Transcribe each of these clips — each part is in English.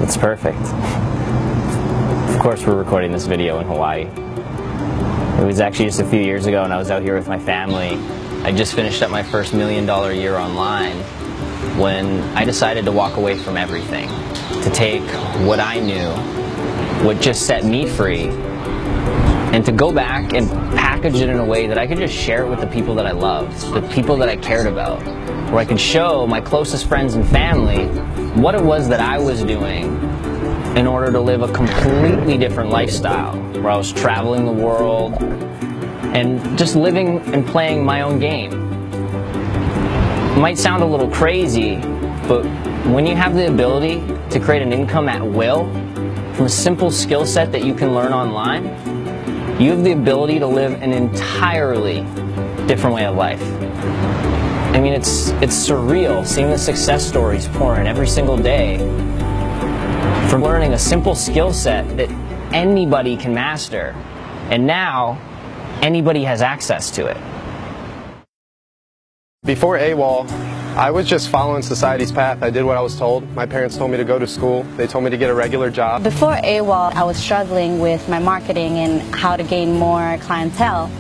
It's perfect. Of course we're recording this video in Hawaii. It was actually just a few years ago and I was out here with my family. I just finished up my first $1 million year online when I decided to walk away from everything, to take what I knew, what just set me free, and to go back and package it in a way that I could just share it with the people that I loved, the people that I cared about, where I could show my closest friends and family what it was that I was doing in order to live a completely different lifestyle, where I was traveling the world and just living and playing my own game. It might sound a little crazy, but when you have the ability to create an income at will from a simple skill set that you can learn online, you have the ability to live an entirely different way of life. I mean, it's surreal seeing the success stories pour in every single day from learning a simple skill set that anybody can master, and now anybody has access to it. Before AWOL, I was just following society's path. I did what I was told. My parents told me to go to school. They told me to get a regular job. Before AWOL, I was struggling with my marketing and how to gain more clientele.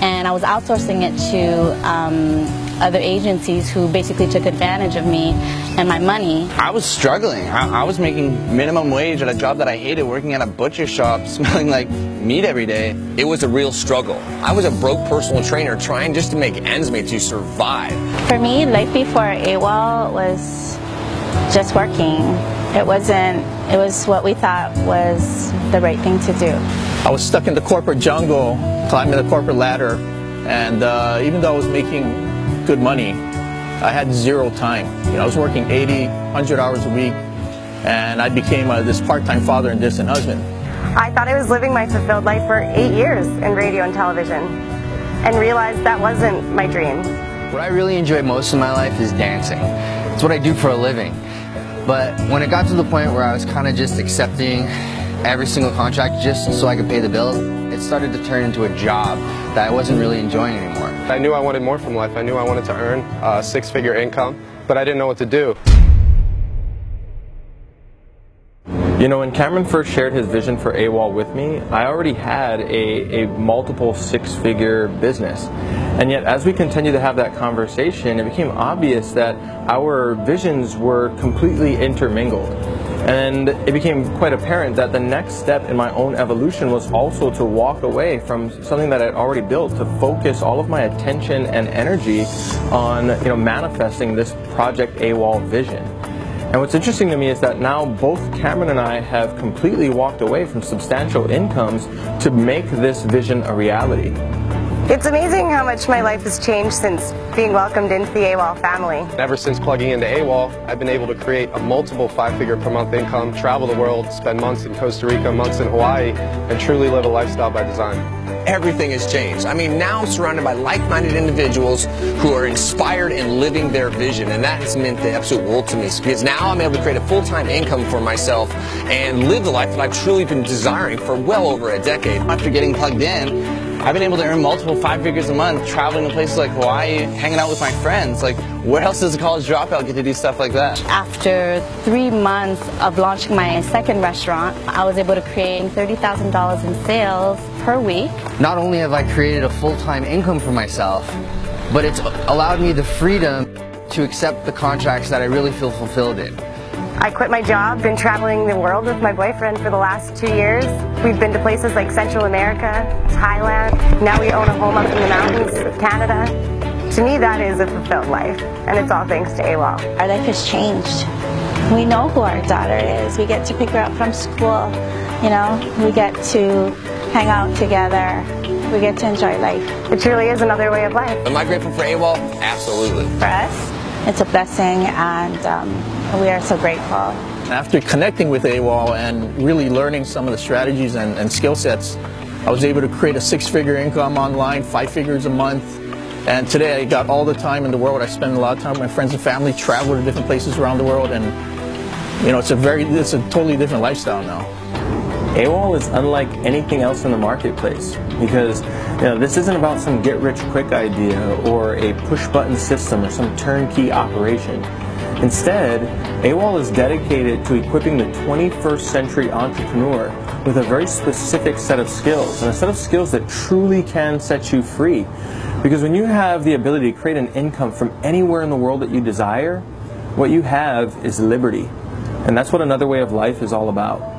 And I was outsourcing it to other agencies who basically took advantage of me and my money. I was struggling. I was making minimum wage at a job that I hated, working at a butcher shop, smelling like meat every day. It was a real struggle. I was a broke personal trainer trying just to make ends meet to survive. For me, life before AWOL was just working. It was what we thought was the right thing to do. I was stuck in the corporate jungle, climbing the corporate ladder, and even though I was making good money, I had zero time. I was working 80, 100 hours a week, and I became this part-time father and distant husband. I thought I was living my fulfilled life for 8 years in radio and television, and realized that wasn't my dream. What I really enjoy most in my life is dancing. It's what I do for a living. But when it got to the point where I was kind of just accepting every single contract just so I could pay the bills, it started to turn into a job that I wasn't really enjoying anymore. I knew I wanted more from life. I knew I wanted to earn a six-figure income, but I didn't know what to do. You know, when Cameron first shared his vision for AWOL with me, I already had a multiple six-figure business. And yet, as we continued to have that conversation, it became obvious that our visions were completely intermingled. And it became quite apparent that the next step in my own evolution was also to walk away from something that I'd already built, to focus all of my attention and energy on, manifesting this Project AWOL vision. And what's interesting to me is that now both Cameron and I have completely walked away from substantial incomes to make this vision a reality. It's amazing how much my life has changed since being welcomed into the AWOL family. Ever since plugging into AWOL, I've been able to create a multiple five-figure per month income, travel the world, spend months in Costa Rica, months in Hawaii, and truly live a lifestyle by design. Everything has changed. I mean, now I'm surrounded by like-minded individuals who are inspired and living their vision, and that has meant the absolute world to me, because now I'm able to create a full-time income for myself and live the life that I've truly been desiring for well over a decade. After getting plugged in, I've been able to earn multiple 5 figures a month, traveling to places like Hawaii, hanging out with my friends. Like, where else does a college dropout get to do stuff like that? After 3 months of launching my second restaurant, I was able to create $30,000 in sales per week. Not only have I created a full-time income for myself, but it's allowed me the freedom to accept the contracts that I really feel fulfilled in. I quit my job, been traveling the world with my boyfriend for the last 2 years. We've been to places like Central America, Thailand. Now we own a home up in the mountains of Canada. To me, that is a fulfilled life, and it's all thanks to AWOL. Our life has changed. We know who our daughter is. We get to pick her up from school. We get to hang out together. We get to enjoy life. It truly is another way of life. Am I grateful for AWOL? Absolutely. For us, it's a blessing, and we are so grateful. After connecting with AWOL and really learning some of the strategies and skill sets, I was able to create a six-figure income online, 5 figures a month. And today I got all the time in the world. I spend a lot of time with my friends and family, travel to different places around the world, and it's a totally different lifestyle now. AWOL is unlike anything else in the marketplace because this isn't about some get-rich-quick idea or a push-button system or some turnkey operation. Instead, AWOL is dedicated to equipping the 21st century entrepreneur with a very specific set of skills, and a set of skills that truly can set you free. Because when you have the ability to create an income from anywhere in the world that you desire, what you have is liberty. And that's what another way of life is all about.